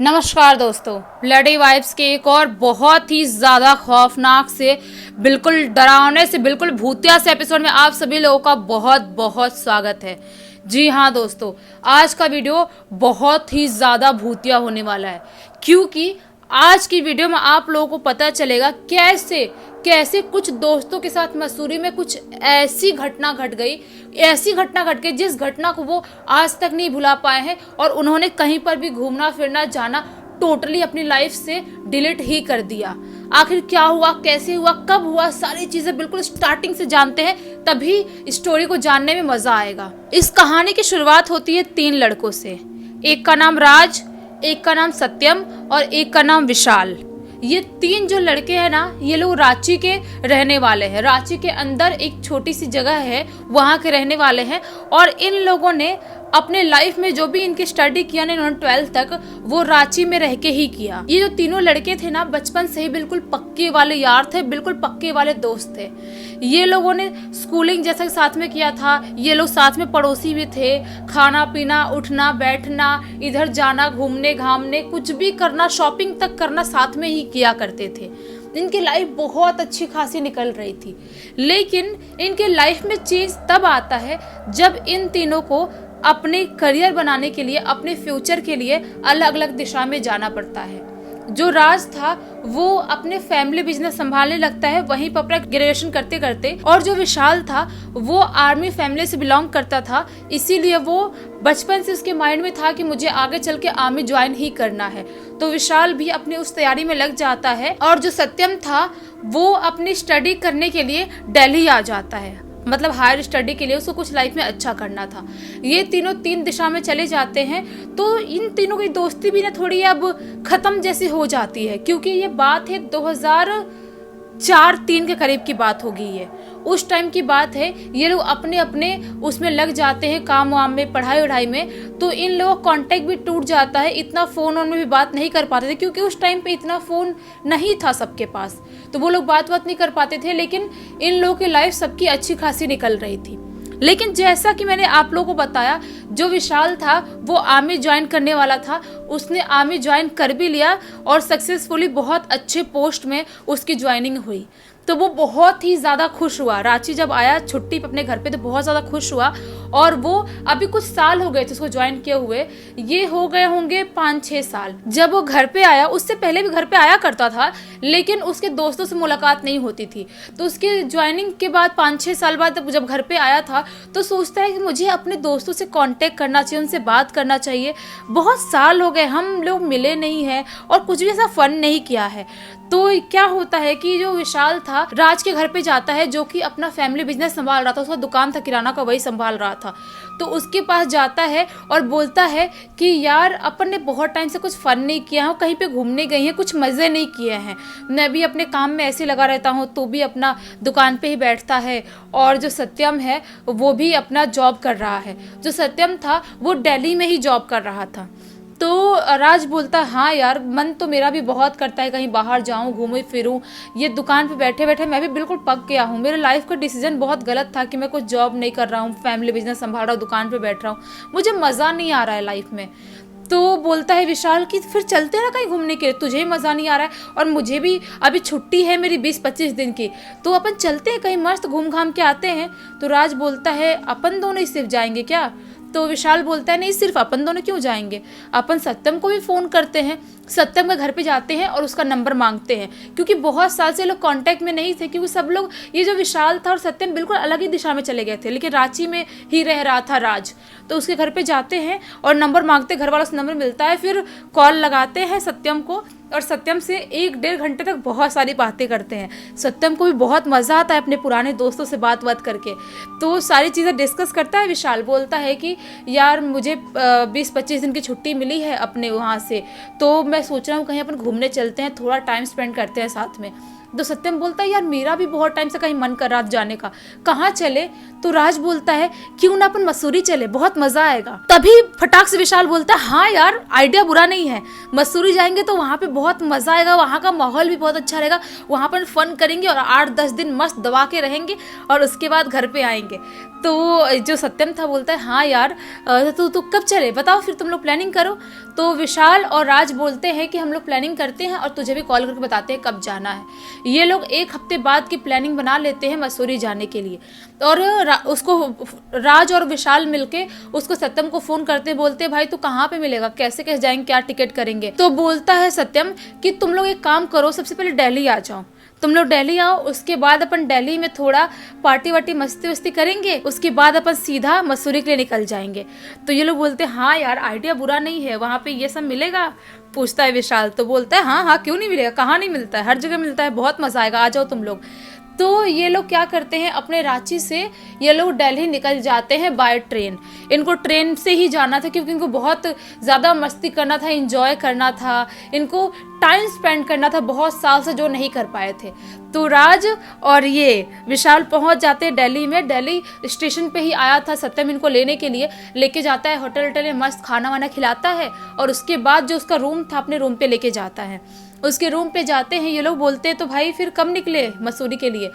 नमस्कार दोस्तों, bloody vibes के एक और बहुत ही ज़्यादा खौफनाक से बिल्कुल डरावने से बिल्कुल भूतिया से एपिसोड में आप सभी लोगों का बहुत बहुत स्वागत है। जी हाँ दोस्तों, आज का वीडियो बहुत ही ज़्यादा भूतिया होने वाला है क्योंकि आज की वीडियो में आप लोगों को पता चलेगा कैसे कैसे कुछ दोस्तों के साथ मसूरी में कुछ ऐसी घटना घट गई जिस घटना को वो आज तक नहीं भुला पाए हैं और उन्होंने कहीं पर भी घूमना फिरना जाना टोटली अपनी लाइफ से डिलीट ही कर दिया। आखिर क्या हुआ, कैसे हुआ, कब हुआ, सारी चीजें बिल्कुल स्टार्टिंग से जानते हैं, तभी स्टोरी को जानने में मजा आएगा। इस कहानी की शुरुआत होती है 3 लड़कों से। एक का नाम राज, एक का नाम सत्यम और एक का नाम विशाल। ये 3 जो लड़के हैं ना, ये लोग रांची के रहने वाले हैं। रांची के अंदर एक छोटी सी जगह है, वहाँ के रहने वाले हैं। और इन लोगों ने अपने लाइफ में जो भी इनकी स्टडी किया ना, इन्होंने 12th तक वो रांची में रह के ही किया। ये जो तीनों लड़के थे ना, बचपन से ही बिल्कुल पक्के वाले यार थे, बिल्कुल पक्के वाले दोस्त थे। ये लोगों ने स्कूलिंग जैसा साथ में किया था, ये लोग साथ में पड़ोसी भी थे। खाना पीना, उठना बैठना, इधर जाना, घूमने घामने, कुछ भी करना, शॉपिंग तक करना साथ में ही किया करते थे। इनकी लाइफ बहुत अच्छी खासी निकल रही थी। लेकिन इनके लाइफ में चेंज तब आता है जब इन तीनों को अपने करियर बनाने के लिए, अपने फ्यूचर के लिए अलग अलग दिशा में जाना पड़ता है। जो राज था वो अपने फैमिली बिजनेस संभालने लगता है वहीं पर अपना ग्रेजुएशन करते करते, और जो विशाल था वो आर्मी फैमिली से बिलोंग करता था, इसीलिए वो बचपन से उसके माइंड में था कि मुझे आगे चल के आर्मी ज्वाइन ही करना है। तो विशाल भी अपनी उस तैयारी में लग जाता है। और जो सत्यम था वो अपनी स्टडी करने के लिए दिल्ली आ जाता है, मतलब हायर स्टडी के लिए उसको कुछ लाइफ में अच्छा करना था। ये तीनों 3 दिशा में चले जाते हैं। तो इन तीनों की दोस्ती भी ना थोड़ी अब खत्म जैसी हो जाती है, क्योंकि ये बात है 2004-3 के करीब की बात होगी। ये उस टाइम की बात है। ये लोग अपने अपने उसमें लग जाते हैं, काम वाम में, पढ़ाई वढ़ाई में। तो इन लोगों का कांटेक्ट भी टूट जाता है। इतना फ़ोन में भी बात नहीं कर पाते थे, क्योंकि उस टाइम पे इतना फ़ोन नहीं था सबके पास, तो वो लोग बात नहीं कर पाते थे। लेकिन इन लोगों की लाइफ सबकी अच्छी खासी निकल रही थी। लेकिन जैसा कि मैंने आप लोगों को बताया, जो विशाल था वो आर्मी ज्वाइन करने वाला था। उसने आर्मी ज्वाइन कर भी लिया और सक्सेसफुली बहुत अच्छे पोस्ट में उसकी ज्वाइनिंग हुई। तो वो बहुत ही ज़्यादा खुश हुआ। रांची जब आया छुट्टी अपने घर पे तो बहुत ज़्यादा खुश हुआ। और वो अभी कुछ साल हो गए थे उसको ज्वाइन किए हुए, ये हो गए होंगे 5-6 साल। जब वो घर पे आया, उससे पहले भी घर पे आया करता था, लेकिन उसके दोस्तों से मुलाकात नहीं होती थी। तो उसके ज्वाइनिंग के बाद 5-6 साल बाद जब घर पे आया था तो सोचता है कि मुझे अपने दोस्तों से कांटेक्ट करना चाहिए, उनसे बात करना चाहिए। बहुत साल हो गए हम लोग मिले नहीं हैं और कुछ भी ऐसा फन नहीं किया है। तो क्या होता है कि जो विशाल था राज के घर पे जाता है, जो कि अपना फैमिली बिजनेस संभाल रहा था, उसका दुकान था किराना का, वही संभाल रहा था। तो उसके पास जाता है और बोलता है कि यार अपन ने बहुत टाइम से कुछ फन नहीं किया है, कहीं पे घूमने गई हैं, कुछ मज़े नहीं किए हैं। मैं भी अपने काम में ऐसे लगा रहता हूँ, तो भी अपना दुकान पे ही बैठता है। और जो सत्यम है वो भी अपना जॉब कर रहा है। जो सत्यम था वो दिल्ली में ही जॉब कर रहा था। तो राज बोलता हाँ यार, मन तो मेरा भी बहुत करता है कहीं बाहर जाऊं, घूमूं फिरूं। ये दुकान पे बैठे बैठे मैं भी बिल्कुल पक गया हूँ। मेरे लाइफ का डिसीजन बहुत गलत था कि मैं कुछ जॉब नहीं कर रहा हूँ, फैमिली बिजनेस संभाल रहा हूँ, दुकान पे बैठ रहा हूँ, मुझे मज़ा नहीं आ रहा है लाइफ में। तो बोलता है विशाल कि फिर चलते ना कहीं घूमने के लिए, तुझे ही मज़ा नहीं आ रहा है और मुझे भी अभी छुट्टी है मेरी 20-25 दिन की, तो अपन चलते हैं कहीं मस्त घूम घाम के आते हैं। तो राज बोलता है अपन दोनों ही सिर्फ जाएंगे क्या? तो विशाल बोलता है नहीं, सिर्फ अपन दोनों क्यों जाएंगे, अपन सत्यम को भी फ़ोन करते हैं, सत्यम के घर पे जाते हैं और उसका नंबर मांगते हैं। क्योंकि बहुत साल से लोग कांटेक्ट में नहीं थे, क्योंकि सब लोग, ये जो विशाल था और सत्यम बिल्कुल अलग ही दिशा में चले गए थे, लेकिन रांची में ही रह रहा था राज। तो उसके घर पे जाते हैं और नंबर मांगते, घर वालों से नंबर मिलता है, फिर कॉल लगाते हैं सत्यम को और सत्यम से 1-1.5 घंटे तक बहुत सारी बातें करते हैं। सत्यम को भी बहुत मज़ा आता है अपने पुराने दोस्तों से बात करके। तो सारी चीज़ें डिस्कस करता है। विशाल बोलता है कि यार मुझे 20-25 दिन की छुट्टी मिली है अपने वहाँ से, तो मैं सोच रहा हूँ कहीं अपन घूमने चलते हैं, थोड़ा टाइम स्पेंड करते हैं साथ में। तो सत्यम बोलता है यार मेरा भी बहुत टाइम से कहीं मन कर रहा जाने का, कहाँ चले? तो राज बोलता है क्यों ना अपन मसूरी चले, बहुत मजा आएगा। तभी फटाक से विशाल बोलता है हाँ यार आइडिया बुरा नहीं है, मसूरी जाएंगे तो वहाँ पे बहुत मजा आएगा, वहाँ का माहौल भी बहुत अच्छा रहेगा, वहाँ पर फन करेंगे और 8-10 दिन मस्त दबा के रहेंगे और उसके बाद घर पे आएंगे। तो जो सत्यम था बोलता है हाँ यार तो कब चले बताओ, फिर तुम लोग प्लानिंग करो। तो विशाल और राज बोलते हैं कि हम लोग प्लानिंग करते हैं और तुझे भी कॉल करके बताते हैं कब जाना है। ये लोग 1 हफ्ते बाद की प्लानिंग बना लेते हैं मसूरी जाने के लिए और उसको राज और विशाल मिलके उसको सत्यम को फोन करते बोलते भाई तू कहाँ पे मिलेगा, कैसे कैसे जाएंगे, क्या टिकट करेंगे? तो बोलता है सत्यम कि तुम लोग एक काम करो, सबसे पहले दिल्ली आ जाओ, तुम लोग दिल्ली आओ, उसके बाद अपन दिल्ली में थोड़ा पार्टी वार्टी मस्ती वस्ती करेंगे, उसके बाद अपन सीधा मसूरी के लिए निकल जाएंगे। तो ये लोग बोलते हैं हाँ यार आइडिया बुरा नहीं है, वहाँ पे ये सब मिलेगा? पूछता है विशाल। तो बोलता है हाँ हाँ क्यों नहीं मिलेगा, कहाँ नहीं मिलता है, हर जगह मिलता है, बहुत मजा आएगा, आ जाओ तुम लोग। तो ये लोग क्या करते हैं, अपने रांची से ये लोग दिल्ली निकल जाते हैं बाय ट्रेन। इनको ट्रेन से ही जाना था क्योंकि इनको बहुत ज़्यादा मस्ती करना था, एंजॉय करना था, इनको टाइम स्पेंड करना था बहुत साल से जो नहीं कर पाए थे। तो राज और ये विशाल पहुंच जाते हैं दिल्ली में। दिल्ली स्टेशन पे ही आया था सत्यम इनको लेने के लिए, लेके जाता है होटल में, मस्त खाना वाना खिलाता है और उसके बाद जो उसका रूम था अपने रूम पे लेके जाता है। उसके रूम पे जाते हैं ये लोग, बोलते हैं तो भाई फिर कब निकले मसूरी के लिए?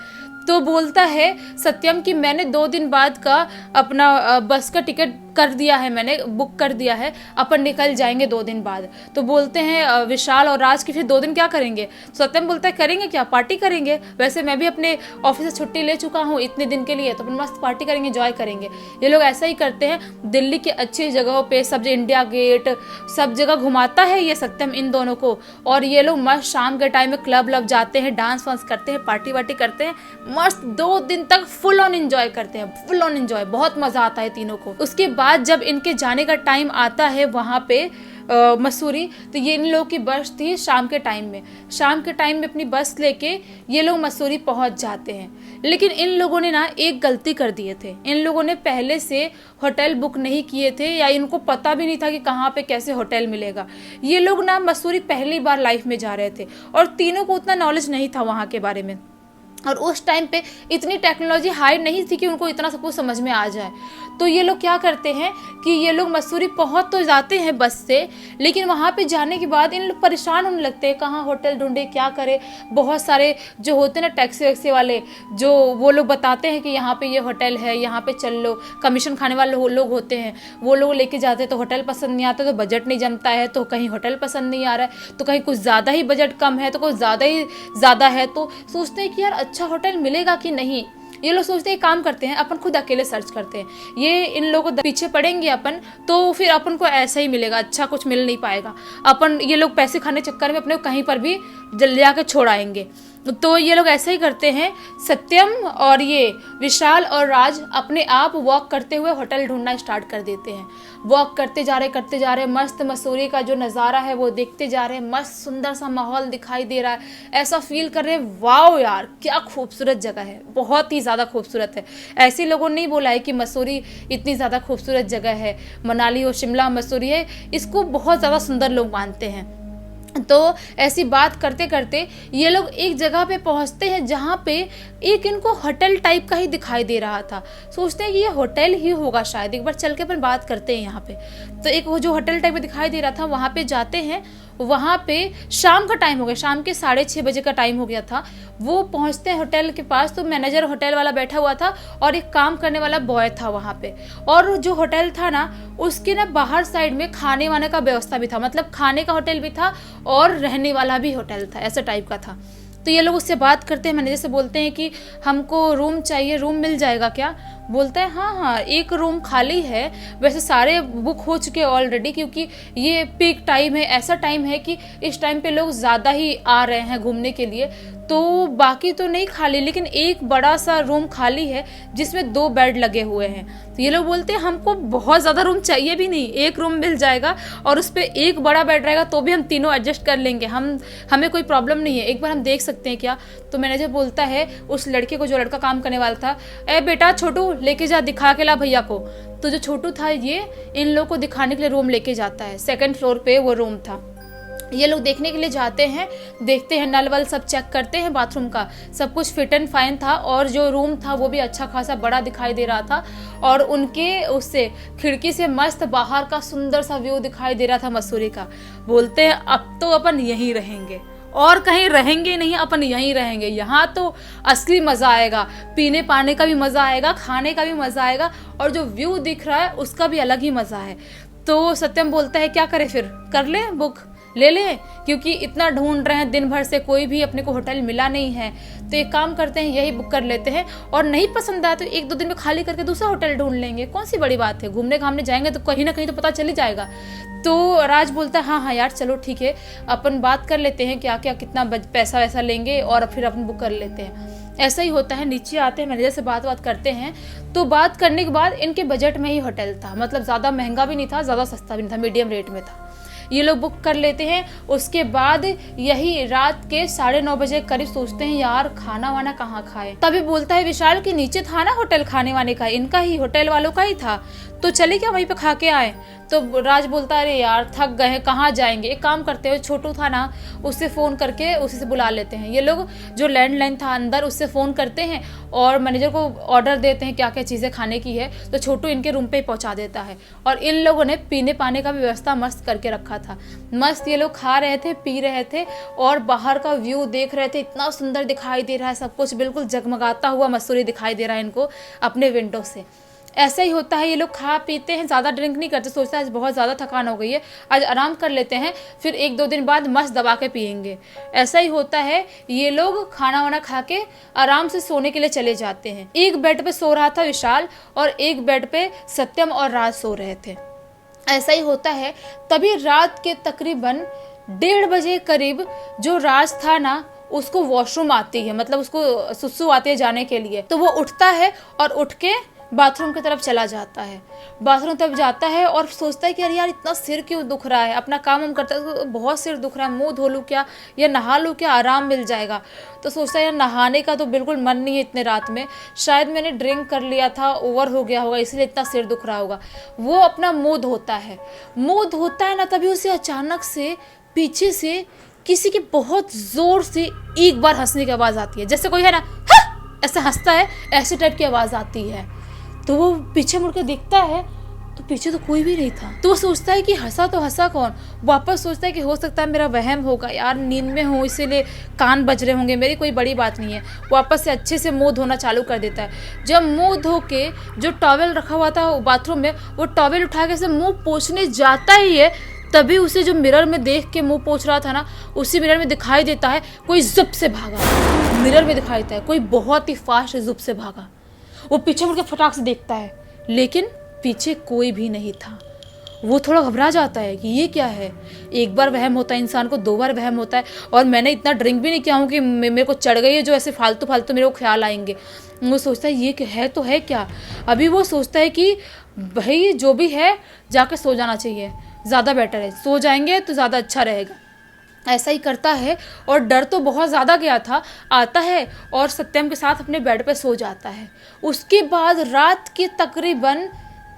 तो बोलता है सत्यम कि मैंने 2 दिन बाद का अपना बस का टिकट कर दिया है, मैंने बुक कर दिया है, अपन निकल जाएंगे 2 दिन बाद। तो बोलते हैं विशाल और राज की फिर 2 दिन क्या करेंगे? सत्यम बोलता है करेंगे क्या, पार्टी करेंगे, वैसे मैं भी अपने ऑफिस से छुट्टी ले चुका हूँ इतने दिन के लिए, तो अपन मस्त पार्टी करेंगे, एंजॉय करेंगे। ये लोग ऐसा ही करते हैं, दिल्ली की अच्छी जगहों पे सब, इंडिया गेट सब जगह घुमाता है ये सत्यम इन दोनों को। और ये लोग मस्त शाम के टाइम में क्लब लब जाते हैं, डांस वांस करते हैं, पार्टी वार्टी करते हैं, मस्त 2 दिन तक फुल ऑन एंजॉय करते हैं, फुल ऑन एंजॉय, बहुत मजा आता है तीनों को। उसके बाद जब इनके जाने का टाइम आता है वहाँ पे मसूरी, तो ये इन लोगों की बस थी शाम के टाइम में। शाम के टाइम में अपनी बस लेके ये लोग मसूरी पहुँच जाते हैं। लेकिन इन लोगों ने ना एक गलती कर दिए थे, इन लोगों ने पहले से होटल बुक नहीं किए थे या इनको पता भी नहीं था कि कहाँ पे कैसे होटल मिलेगा। ये लोग ना मसूरी पहली बार लाइफ में जा रहे थे और तीनों को उतना नॉलेज नहीं था वहाँ के बारे में, और उस टाइम पे इतनी टेक्नोलॉजी हाई नहीं थी कि उनको इतना सब कुछ समझ में आ जाए। तो ये लोग क्या करते हैं कि ये लोग मसूरी पहुंच तो जाते हैं बस से, लेकिन वहाँ पे जाने के बाद इन लोग परेशान होने लगते हैं, कहाँ होटल ढूंढे, क्या करे। बहुत सारे जो होते हैं ना टैक्सी वैक्सी वाले, जो वो लोग बताते हैं कि यहाँ पे ये होटल है, यहाँ पे चल लो, कमीशन खाने वाले लोग होते हैं, वो लोग लेके जाते हैं। तो होटल पसंद नहीं आता, तो बजट नहीं जमता है, तो कहीं होटल पसंद नहीं आ रहा है, तो कहीं कुछ ज़्यादा ही बजट कम है, तो कुछ ज़्यादा ही ज़्यादा है, तो सोचते हैं कि यार अच्छा होटल मिलेगा कि नहीं। ये लोग सोचते हैं काम करते हैं, अपन खुद अकेले सर्च करते हैं, ये इन लोगों को पीछे पड़ेंगे अपन तो फिर अपन को ऐसा ही मिलेगा, अच्छा कुछ मिल नहीं पाएगा। अपन ये लोग पैसे खाने चक्कर में अपने को कहीं पर भी जल्दी आके छोड़ आएंगे। तो ये लोग ऐसा ही करते हैं। सत्यम और ये विशाल और राज अपने आप वॉक करते हुए होटल ढूंढना स्टार्ट कर देते हैं। वॉक करते जा रहे, मस्त मसूरी का जो नज़ारा है वो देखते जा रहे हैं, मस्त सुंदर सा माहौल दिखाई दे रहा है, ऐसा फील कर रहे हैं वाओ यार क्या खूबसूरत जगह है, बहुत ही ज़्यादा खूबसूरत है। ऐसे लोगों ने नहीं बोला है कि मसूरी इतनी ज़्यादा खूबसूरत जगह है, मनाली हो, शिमला, मसूरी है, इसको बहुत ज़्यादा सुंदर लोग मानते हैं। तो ऐसी बात करते करते ये लोग एक जगह पे पहुंचते हैं जहाँ पे एक इनको होटल टाइप का ही दिखाई दे रहा था। सोचते हैं कि ये होटल ही होगा शायद, एक बार चल के अपन बात करते हैं यहाँ पे। तो एक वो जो होटल टाइप में दिखाई दे रहा था वहाँ पे जाते हैं। वहाँ पे शाम का टाइम हो गया, शाम के 6:30 बजे का टाइम हो गया था। वो पहुँचते हैं होटल के पास, तो मैनेजर होटल वाला बैठा हुआ था और एक काम करने वाला बॉय था वहाँ पे। और जो होटल था ना उसके ना बाहर साइड में खाने वाने का व्यवस्था भी था, मतलब खाने का होटल भी था और रहने वाला भी होटल था, ऐसा टाइप का था। तो ये लोग उससे बात करते हैं, मैनेजर से बोलते हैं कि हमको रूम चाहिए, रूम मिल जाएगा क्या? बोलता है हाँ एक रूम खाली है, वैसे सारे बुक हो चुके हैं ऑलरेडी, क्योंकि ये पीक टाइम है, ऐसा टाइम है कि इस टाइम पे लोग ज़्यादा ही आ रहे हैं घूमने के लिए, तो बाकी तो नहीं खाली, लेकिन एक बड़ा सा रूम खाली है जिसमें 2 बेड लगे हुए हैं। तो ये लोग बोलते हैं हमको बहुत ज़्यादा रूम चाहिए भी नहीं, एक रूम मिल जाएगा और उस पर एक बड़ा बेड रहेगा तो भी हम तीनों एडजस्ट कर लेंगे, हमें कोई प्रॉब्लम नहीं है, एक बार हम देख सकते हैं क्या? तो मैनेजर बोलता है उस लड़के को, जो लड़का काम करने वाला था, ए बेटा छोटू लेके जा, दिखा के ला भैया को। तो जो छोटू था ये इन लोगों को दिखाने के लिए रूम लेके जाता है, 2nd फ्लोर पे वो रूम था। ये लोग देखने के लिए जाते हैं, देखते हैं नल वल सब चेक करते हैं, बाथरूम का सब कुछ फिट एंड फाइन था और जो रूम था वो भी अच्छा खासा बड़ा दिखाई दे रहा था और उनके उससे खिड़की से मस्त बाहर का सुंदर सा व्यू दिखाई दे रहा था मसूरी का। बोलते हैं अब तो अपन यहीं रहेंगे और कहीं रहेंगे नहीं, अपन यहीं रहेंगे, यहाँ तो असली मज़ा आएगा, पीने पाने का भी मज़ा आएगा, खाने का भी मज़ा आएगा और जो व्यू दिख रहा है उसका भी अलग ही मज़ा है। तो सत्यम बोलता है क्या करें फिर, कर ले बुक, ले लें, क्योंकि इतना ढूंढ रहे हैं दिन भर से कोई भी अपने को होटल मिला नहीं है, तो एक काम करते हैं यही बुक कर लेते हैं और नहीं पसंद आया तो 1-2 दिन में खाली करके दूसरा होटल ढूंढ लेंगे, कौन सी बड़ी बात है, घूमने घामने जाएंगे तो कहीं ना कहीं तो पता चल ही जाएगा। तो राज बोलता है हाँ हाँ यार चलो ठीक है, अपन बात कर लेते हैं क्या क्या कितना पैसा वैसा लेंगे और फिर अपन बुक कर लेते हैं। ऐसा ही होता है, नीचे आते हैं मैनेजर से बात करते हैं। तो बात करने के बाद इनके बजट में ही होटल था, मतलब ज़्यादा महंगा भी नहीं था, ज़्यादा सस्ता भी नहीं था, मीडियम रेट में था। ये लोग बुक कर लेते हैं। उसके बाद यही रात के 9:30 बजे करीब सोचते हैं यार खाना वाना कहाँ खाए। तभी बोलता है विशाल कि नीचे था ना होटल खाने वाने का, इनका ही होटल वालों का ही था, तो चले क्या वहीं पे खा के आए। तो राज बोलता है अरे यार थक गए हैं, कहाँ जाएंगे, एक काम करते हैं छोटू था ना उससे फ़ोन करके उसी से बुला लेते हैं। ये लोग जो लैंडलाइन था अंदर उससे फ़ोन करते हैं और मैनेजर को ऑर्डर देते हैं क्या क्या चीज़ें खाने की है, तो छोटू इनके रूम पे ही पहुँचा देता है। और इन लोगों ने पीने पाने का भी व्यवस्था मस्त करके रखा था, मस्त ये लोग खा रहे थे पी रहे थे और बाहर का व्यू देख रहे थे, इतना सुंदर दिखाई दे रहा है, सब कुछ बिल्कुल जगमगाता हुआ मसूरी दिखाई दे रहा है इनको अपने विंडो से। ऐसा ही होता है, ये लोग खा पीते हैं, ज़्यादा ड्रिंक नहीं करते, सोचते हैं आज बहुत ज़्यादा थकान हो गई है, आज आराम कर लेते हैं, फिर 1-2 दिन बाद मस्त दबा के पियेंगे। ऐसा ही होता है, ये लोग खाना वाना खा के आराम से सोने के लिए चले जाते हैं। एक बेड पे सो रहा था विशाल और एक बेड पे सत्यम और राज सो रहे थे। ऐसा ही होता है, तभी रात के तकरीबन 1:30 बजे करीब जो राज था ना उसको वॉशरूम आती है, मतलब उसको सुसु आती है जाने के लिए, तो वो उठता है और उठ के बाथरूम की तरफ चला जाता है। बाथरूम तरफ जाता है और सोचता है कि अरे यार इतना सिर क्यों दुख रहा है, अपना काम हम करता है तो बहुत सिर दुख रहा है, मुंह धो लूँ क्या या नहा लूँ क्या, आराम मिल जाएगा। तो सोचता है यार नहाने का तो बिल्कुल मन नहीं है इतने रात में, शायद मैंने ड्रिंक कर लिया था, ओवर हो गया होगा इसलिए इतना सिर दुख रहा होगा। वो अपना मुँह धोता है, मुँह धोता है ना, तभी उसे अचानक से पीछे से किसी की बहुत ज़ोर से एक बार हंसने की आवाज़ आती है, जैसे कोई है ना ऐसे हंसता है, ऐसे टाइप की आवाज़ आती है। तो वो पीछे मुड़ के देखता है तो पीछे तो कोई भी नहीं था। तो वो सोचता है कि हंसा तो हंसा कौन, वापस सोचता है कि हो सकता है मेरा वहम होगा, यार नींद में हूँ इसीलिए कान बज रहे होंगे, मेरी कोई बड़ी बात नहीं है। वापस से अच्छे से मुंह धोना चालू कर देता है। जब मुंह धो के जो टॉवेल रखा हुआ था बाथरूम में, वो टॉवेल उठा के से मुँह पोंछने जाता ही है, तभी उसे जो मिरर में देख के मुंह पोंछ रहा था ना, उसी मिरर में दिखाई देता है कोई ज़ुप से भागा। मिरर में दिखाई देता है कोई बहुत ही फास्ट ज़ुप से भागा। वो पीछे मुड़ के फटाक से देखता है, लेकिन पीछे कोई भी नहीं था। वो थोड़ा घबरा जाता है कि ये क्या है। एक बार वहम होता है इंसान को, 2 बार वहम होता है, और मैंने इतना ड्रिंक भी नहीं किया हूँ कि मेरे को चढ़ गई है जो ऐसे फालतू मेरे को ख्याल आएंगे। वो सोचता है ये है तो है क्या। अभी वो सोचता है कि भाई जो भी है जाके सो जाना चाहिए, ज़्यादा बेटर है, सो जाएंगे तो ज़्यादा अच्छा रहेगा। ऐसा ही करता है और डर तो बहुत ज़्यादा गया था, आता है और सत्यम के साथ अपने बेड पे सो जाता है। उसके बाद रात के तकरीबन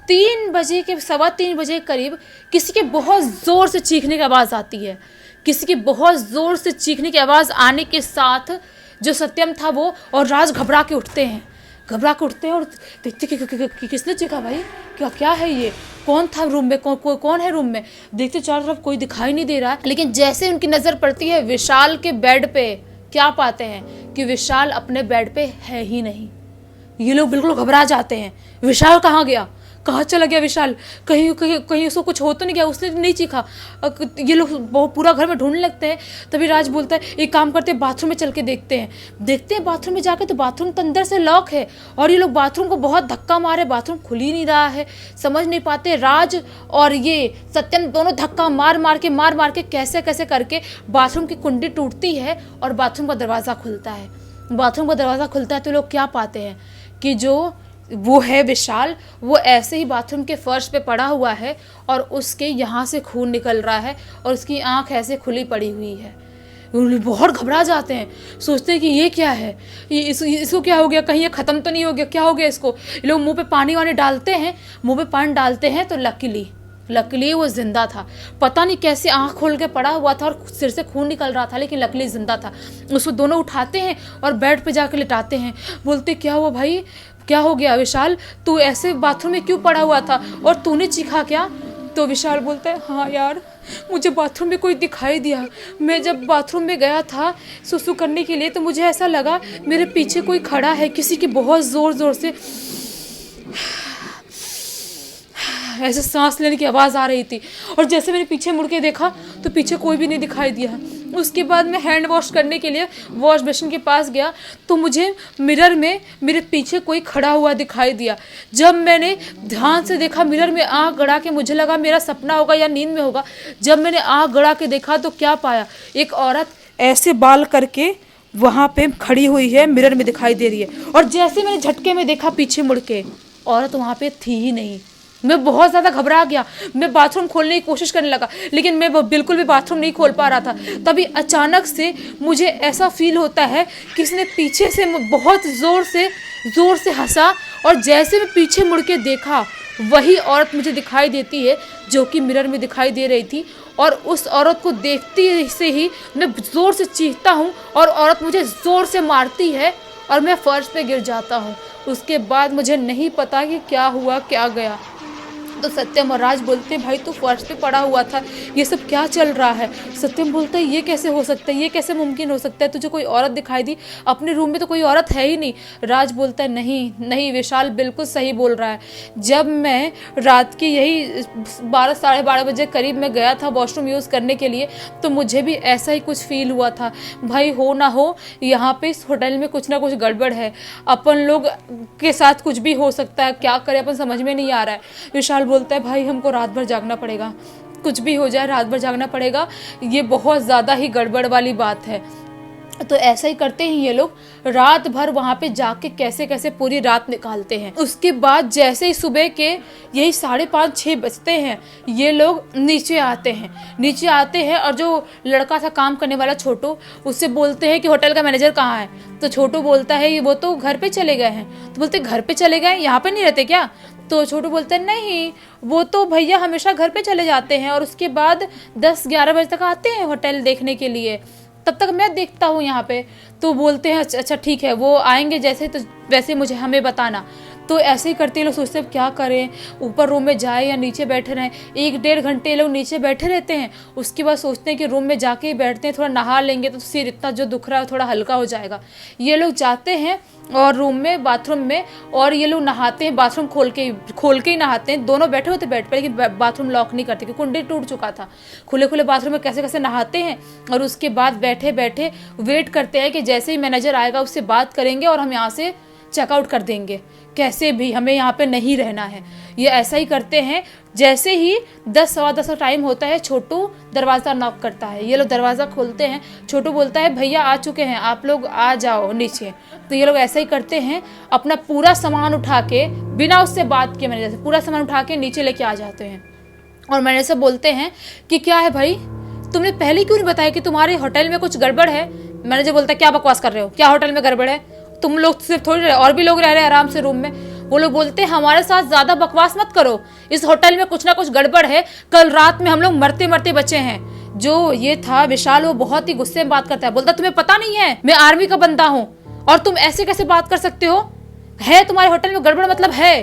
3 बजे के 3:15 बजे करीब किसी के बहुत ज़ोर से चीखने की आवाज़ आती है। किसी की बहुत ज़ोर से चीखने की आवाज़ आने के साथ जो सत्यम था वो और राज घबरा के उठते हैं और देखते कि किसने चीखा, भाई क्या है ये, कौन था रूम में, कौन है रूम में। देखते चारों तरफ कोई दिखाई नहीं दे रहा है, लेकिन जैसे उनकी नज़र पड़ती है विशाल के बेड पे, क्या पाते हैं कि विशाल अपने बेड पे है ही नहीं। ये लोग बिल्कुल घबरा जाते हैं, विशाल कहाँ गया, कहाँ चला गया विशाल, कहीं उसको कुछ हो तो नहीं गया, उसने नहीं चीखा। ये लोग पूरा घर में ढूंढने लगते हैं। तभी राज बोलता है एक काम करते हैं बाथरूम में चल के देखते हैं बाथरूम में जाके, तो बाथरूम तो अंदर से लॉक है और ये लोग बाथरूम को बहुत धक्का मारे, बाथरूम खुल ही नहीं रहा है, समझ नहीं पाते। राज और ये सत्यम दोनों धक्का मार के कैसे करके बाथरूम की कुंडी टूटती है और बाथरूम का दरवाज़ा खुलता है। तो लोग क्या पाते हैं कि जो वो है विशाल, वो ऐसे ही बाथरूम के फर्श पे पड़ा हुआ है और उसके यहाँ से खून निकल रहा है और उसकी आंख ऐसे खुली पड़ी हुई है। बहुत घबरा जाते हैं, सोचते हैं कि ये क्या है, इसको क्या हो गया, कहीं ये ख़त्म तो नहीं हो गया, क्या हो गया इसको। ये लोग मुंह पे पानी डालते हैं, तो लकीली लकीली वो जिंदा था। पता नहीं कैसे आंख खोल के पड़ा हुआ था और सिर से खून निकल रहा था, लेकिन लकीली जिंदा था। उसको दोनों उठाते हैं और बेड पे जाकर लिटाते हैं। बोलते क्या हुआ भाई, क्या हो गया विशाल, तू ऐसे बाथरूम में क्यों पड़ा हुआ था और तूने चीखा क्या? तो विशाल बोलता है हाँ यार, मुझे बाथरूम में कोई दिखाई दिया। मैं जब बाथरूम में गया था सुसु करने के लिए तो मुझे ऐसा लगा मेरे पीछे कोई खड़ा है, किसी की बहुत ज़ोर ज़ोर से ऐसे सांस लेने की आवाज़ आ रही थी। और जैसे मैंने पीछे मुड़ के देखा तो पीछे कोई भी नहीं दिखाई दिया। उसके बाद मैं हैंड वॉश करने के लिए वॉश बेसिन के पास गया तो मुझे मिरर में मेरे पीछे कोई खड़ा हुआ दिखाई दिया। जब मैंने ध्यान से देखा मिरर में आँख गड़ा के, मुझे लगा मेरा सपना होगा या नींद में होगा। जब मैंने आँख गड़ा के देखा तो क्या पाया, एक औरत ऐसे बाल करके वहाँ पे खड़ी हुई है, मिरर में दिखाई दे रही है। और जैसे मैंने झटके में देखा पीछे मुड़ के, औरत वहाँ पे थी ही नहीं। मैं बहुत ज़्यादा घबरा गया। मैं बाथरूम खोलने की कोशिश करने लगा लेकिन मैं बिल्कुल भी बाथरूम नहीं खोल पा रहा था। तभी अचानक से मुझे ऐसा फील होता है किसी ने पीछे से बहुत ज़ोर से हंसा और जैसे मैं पीछे मुड़ के देखा वही औरत मुझे दिखाई देती है जो कि मिरर में दिखाई दे रही थी। और उस औरत को देखते से ही मैं ज़ोर से चीखता हूँ और औरत मुझे ज़ोर से मारती है और मैं फर्श पे गिर जाता हूँ। उसके बाद मुझे नहीं पता कि क्या हुआ क्या गया। तो सत्यम और राज बोलते हैं भाई तू फर्श पे पड़ा हुआ था, ये सब क्या चल रहा है? सत्यम बोलता है ये कैसे हो सकता है, ये कैसे मुमकिन हो सकता है, तुझे कोई औरत दिखाई दी? अपने रूम में तो कोई औरत है ही नहीं। राज बोलता है नहीं नहीं विशाल बिल्कुल सही बोल रहा है। जब मैं रात की यही 12 साढ़े 12 बजे करीब में गया था वॉशरूम यूज़ करने के लिए तो मुझे भी ऐसा ही कुछ फील हुआ था। भाई हो ना हो यहाँ पे इस होटल में कुछ ना कुछ गड़बड़ है, अपन लोग के साथ कुछ भी हो सकता है, क्या करें अपन समझ में नहीं आ रहा है। विशाल बोलता है भाई हमको रात भर जागना पड़ेगा, कुछ भी हो जाए रात भर जागना पड़ेगा, ये बहुत ज़्यादा ही गड़बड़ वाली बात है। तो ऐसा ही करते हैं ये लोग, रात भर वहाँ पे जाके कैसे कैसे पूरी रात निकालते हैं। उसके बाद जैसे ही सुबह के यही 5:30-6 बजते हैं ये लोग नीचे आते हैं और जो लड़का था काम करने वाला छोटू, उससे बोलते हैं कि होटल का मैनेजर कहाँ है? तो छोटू बोलता है वो तो घर पे चले गए हैं। तो बोलते घर पे चले गए, यहाँ पे नहीं रहते क्या? तो छोटू बोलते हैं नहीं वो तो भैया हमेशा घर पे चले जाते हैं और उसके बाद 10-11 बजे तक आते हैं होटल देखने के लिए, तब तक मैं देखता हूँ यहाँ पे। तो बोलते हैं अच्छा ठीक है, वो आएंगे जैसे तो वैसे मुझे हमें बताना। तो ऐसे ही करते लोग सोचते हैं क्या करें, ऊपर रूम में जाए या नीचे बैठे रहें। 1-1.5 घंटे लोग नीचे बैठे रहते हैं। उसके बाद सोचते हैं कि रूम में जाके ही बैठते हैं, थोड़ा नहा लेंगे तो सिर इतना जो दुख रहा है थोड़ा हल्का हो जाएगा। ये लोग जाते हैं और रूम में बाथरूम में और ये लोग नहाते हैं, बाथरूम खोल के ही नहाते हैं। दोनों बैठे होते बेड पर लेकिन बाथरूम लॉक नहीं करते क्योंकि कुंडी टूट चुका था। खुले बाथरूम में कैसे कैसे नहाते हैं और उसके बाद बैठे बैठे वेट करते हैं कि जैसे ही मैनेजर आएगा उससे बात करेंगे और हम यहाँ से चेकआउट कर देंगे, कैसे भी हमें यहाँ पे नहीं रहना है। ये ऐसा ही करते हैं। जैसे ही 10-10 का टाइम होता है छोटू दरवाज़ा नॉक करता है। ये लोग दरवाज़ा खोलते हैं। छोटू बोलता है भैया आ चुके हैं, आप लोग आ जाओ नीचे। तो ये लोग ऐसा ही करते हैं, अपना पूरा सामान उठा के बिना उससे बात किए मैनेजर से पूरा सामान उठा के नीचे लेके आ जाते हैं। और मैनेजर से बोलते हैं कि क्या है भाई, तुमने पहले क्यों नहीं बताया कि तुम्हारे होटल में कुछ गड़बड़ है? मैनेजर बोलता है क्या बकवास कर रहे हो, क्या होटल में गड़बड़ है? तुम लोग सिर्फ थोड़ी रहे, और भी लोग रह रहे हैं आराम से रूम में। वो लोग बोलते हैं हमारे साथ ज्यादा बकवास मत करो, इस होटल में कुछ ना कुछ गड़बड़ है, कल रात में हम लोग मरते मरते बचे हैं। जो ये था विशाल वो बहुत ही गुस्से में बात करता है, बोलता तुम्हें पता नहीं है मैं आर्मी का बंदा हूँ और तुम ऐसे कैसे बात कर सकते हो? है तुम्हारे होटल में गड़बड़ मतलब है,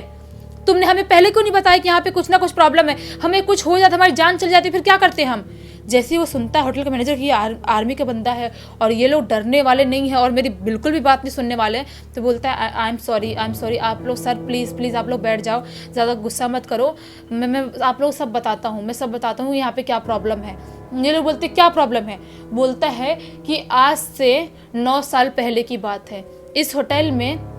तुमने हमें पहले क्यों नहीं बताया कि यहाँ पे कुछ ना कुछ प्रॉब्लम है, हमें कुछ हो जाता हमारी जान चली जाती फिर क्या करते हम? जैसे ही वो सुनता है होटल का मैनेजर कि आर्मी का बंदा है और ये लोग डरने वाले नहीं है और मेरी बिल्कुल भी बात नहीं सुनने वाले हैं, तो बोलता है आई एम सॉरी आप लोग सर प्लीज़ आप लोग बैठ जाओ, ज़्यादा गुस्सा मत करो, मैं आप लोग सब बताता हूँ यहाँ पे क्या प्रॉब्लम है। ये लोग बोलते क्या प्रॉब्लम है? बोलता है कि आज से 9 साल पहले की बात है, इस होटल में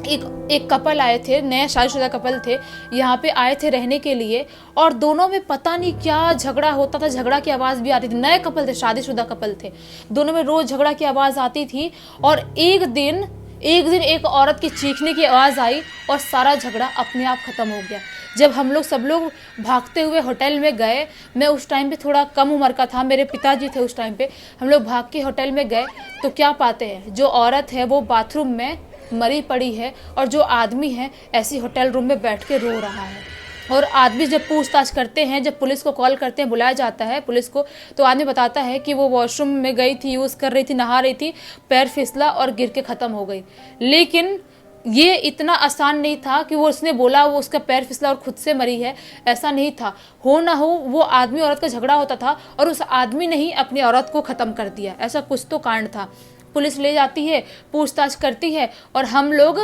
एक कपल आए थे, नया शादीशुदा कपल थे, यहाँ पे आए थे रहने के लिए और दोनों में पता नहीं क्या झगड़ा होता था, झगड़ा की आवाज़ भी आती थी। नए कपल थे, शादीशुदा कपल थे, दोनों में रोज़ झगड़ा की आवाज़ आती थी। और एक दिन एक औरत की चीखने की आवाज़ आई और सारा झगड़ा अपने आप ख़त्म हो गया। जब हम लोग सब लोग भागते हुए होटल में गए, मैं उस टाइम पे थोड़ा कम उम्र का था, मेरे पिताजी थे उस टाइम पे, हम लोग भाग के होटल में गए तो क्या पाते हैं, जो औरत है वो बाथरूम में मरी पड़ी है और जो आदमी है ऐसी होटल रूम में बैठ के रो रहा है। और आदमी जब पूछताछ करते हैं, जब पुलिस को कॉल करते हैं, बुलाया जाता है पुलिस को, तो आदमी बताता है कि वो वॉशरूम में गई थी, यूज़ कर रही थी, नहा रही थी, पैर फिसला और गिर के ख़त्म हो गई। लेकिन ये इतना आसान नहीं था कि वो उसने बोला वो उसका पैर फिसला और खुद से मरी है, ऐसा नहीं था। हो ना हो वो आदमी औरत का झगड़ा होता था और उस आदमी ने ही अपनी औरत को ख़त्म कर दिया, ऐसा कुछ तो कांड था। पुलिस ले जाती है, पूछताछ करती है, और हम लोग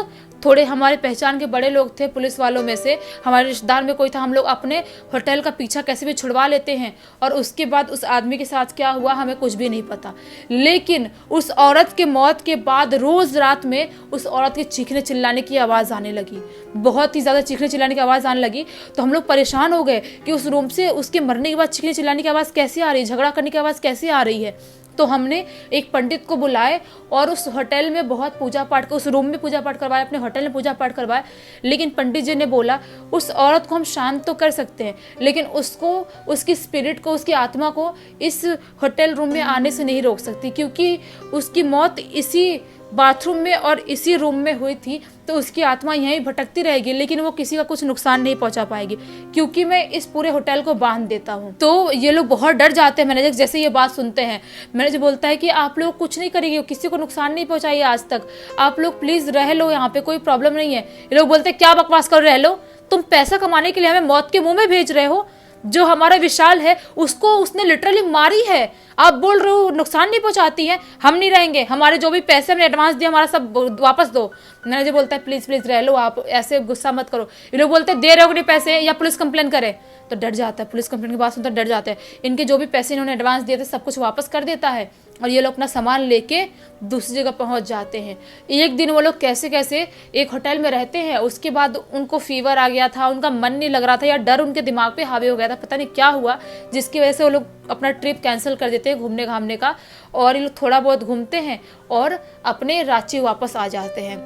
थोड़े हमारे पहचान के बड़े लोग थे पुलिस वालों में से, हमारे रिश्तेदार में कोई था, हम लोग अपने होटल का पीछा कैसे भी छुड़वा लेते हैं। और उसके बाद उस आदमी के साथ क्या हुआ हमें कुछ भी नहीं पता। लेकिन उस औरत के मौत के बाद रोज़ रात में उस औरत के चीखने चिल्लाने की आवाज़ आने लगी, बहुत ही ज़्यादा चीखने चिल्लाने की आवाज़ आने लगी। तो हम लोग परेशान हो गए कि उस रूम से उसके मरने के बाद चीखने चिल्लाने की आवाज़ कैसे आ रही है, झगड़ा करने की आवाज़ कैसे आ रही है। तो हमने एक पंडित को बुलाए और उस होटल में बहुत पूजा पाठ, उस रूम में पूजा पाठ करवाया, अपने होटल में पूजा पाठ करवाया। लेकिन पंडित जी ने बोला उस औरत को हम शांत तो कर सकते हैं, लेकिन उसको, उसकी स्पिरिट को, उसकी आत्मा को इस होटल रूम में आने से नहीं रोक सकती, क्योंकि उसकी मौत इसी बाथरूम में और इसी रूम में हुई थी। तो उसकी आत्मा यहीं भटकती रहेगी, लेकिन वो किसी का कुछ नुकसान नहीं पहुंचा पाएगी, क्योंकि मैं इस पूरे होटल को बांध देता हूँ। तो ये लोग बहुत डर जाते हैं मैनेजर जैसे ये बात सुनते हैं। मैनेजर बोलता है कि आप लोग कुछ नहीं करेंगे, किसी को नुकसान नहीं पहुंचाइए आज तक, आप लोग प्लीज रह लो, यहाँ पे कोई प्रॉब्लम नहीं है। ये लोग बोलते हैं क्या बकवास कर रह लो, तुम पैसा कमाने के लिए हमें मौत के मुंह में भेज रहे हो। जो हमारा विशाल है उसको उसने लिटरली मारी है, आप बोल रहे हो नुकसान नहीं पहुंचाती है, हम नहीं रहेंगे, हमारे जो भी पैसे हमने एडवांस दिया हमारा सब वापस दो। मैनेजर बोलता है प्लीज प्लीज रह लो, आप ऐसे गुस्सा मत करो। ये लोग बोलते हैं दे रहे हो नहीं पैसे या पुलिस कंप्लेन करे। तो डर जाता है, पुलिस कंप्लेन की बात सुनता डर जाता है। इनके जो भी पैसे इन्होंने एडवांस दिए थे सब कुछ वापस कर देता है और ये लोग अपना सामान लेके दूसरी जगह पहुंच जाते हैं। एक दिन वो लोग कैसे कैसे एक होटल में रहते हैं, उसके बाद उनको फीवर आ गया था, उनका मन नहीं लग रहा था या डर उनके दिमाग पे हावी हो गया था, पता नहीं क्या हुआ, जिसकी वजह से वो लोग अपना ट्रिप कैंसिल कर देते हैं घूमने घामने का। और ये लोग थोड़ा बहुत घूमते हैं और अपने रांची वापस आ जाते हैं।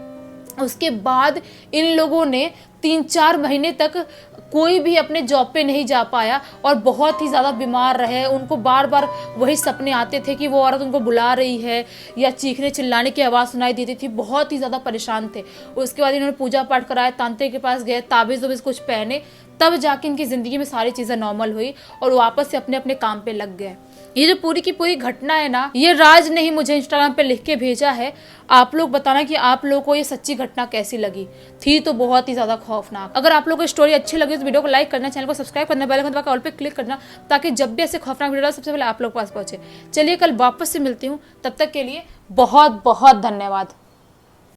उसके बाद इन लोगों ने 3-4 महीने तक कोई भी अपने जॉब पे नहीं जा पाया और बहुत ही ज़्यादा बीमार रहे। उनको बार बार वही सपने आते थे कि वो औरत उनको बुला रही है या चीखने चिल्लाने की आवाज़ सुनाई देती थी, बहुत ही ज़्यादा परेशान थे। उसके बाद इन्होंने पूजा पाठ कराया, तांत्रिक के पास गए, ताबीज़ उबीज़ कुछ पहने, तब जाके इनकी ज़िंदगी में सारी चीज़ें नॉर्मल हुई और वापस से अपने अपने काम पे लग गए। ये जो पूरी की पूरी घटना है ना, ये राज ने ही मुझे इंस्टाग्राम पे लिख के भेजा है। आप लोग बताना कि आप लोगों को ये सच्ची घटना कैसी लगी। थी तो बहुत ही ज़्यादा खौफनाक। अगर आप लोगों को स्टोरी अच्छी लगी तो वीडियो को लाइक करना, चैनल को सब्सक्राइब करना, बेल आइकन दबा के ऑल पे क्लिक करना, ताकि जब भी ऐसे खौफनाक वीडियो सबसे पहले आप लोग के पास पहुंचे। चलिए कल वापस से मिलती हूँ, तब तक के लिए बहुत बहुत धन्यवाद।